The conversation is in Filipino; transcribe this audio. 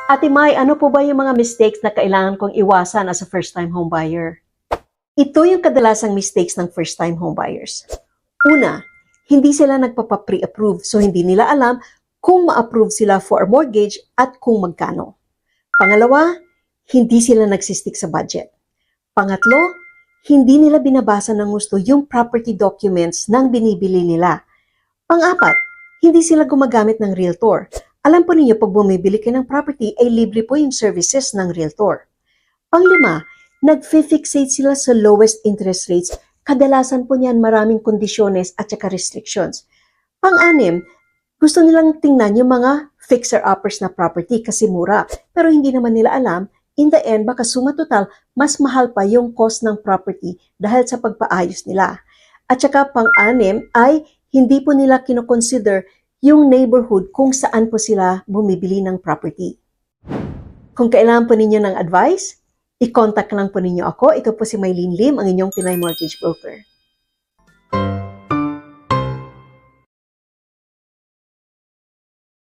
Ate Mai, ano po ba yung mga mistakes na kailangan kong iwasan as a first-time homebuyer? Ito yung kadalasang mistakes ng first-time homebuyers. Una, hindi sila nagpapa-pre-approve, so hindi nila alam kung ma-approve sila for a mortgage at kung magkano. Pangalawa, hindi sila nagsistick sa budget. Pangatlo, hindi nila binabasa ng gusto yung property documents ng binibili nila. Pang-apat, hindi sila gumagamit ng realtor. Alam po ninyo, pag bumibili kayo ng property, ay libre po yung services ng realtor. Panglima, nag-fixate sila sa lowest interest rates. Kadalasan po niyan maraming kondisyones at saka restrictions. Pang-anim, gusto nilang tingnan yung mga fixer-uppers na property kasi mura. Pero hindi naman nila alam, in the end, baka suma total, mas mahal pa yung cost ng property dahil sa pagpaayos nila. At saka pang-anim ay hindi po nila kinoconsider yung neighborhood kung saan po sila bumibili ng property. Kung kailangan po ninyo ng advice, i-contact lang po ninyo ako. Ito po si Maylene Lim, ang inyong Pinay Mortgage Broker.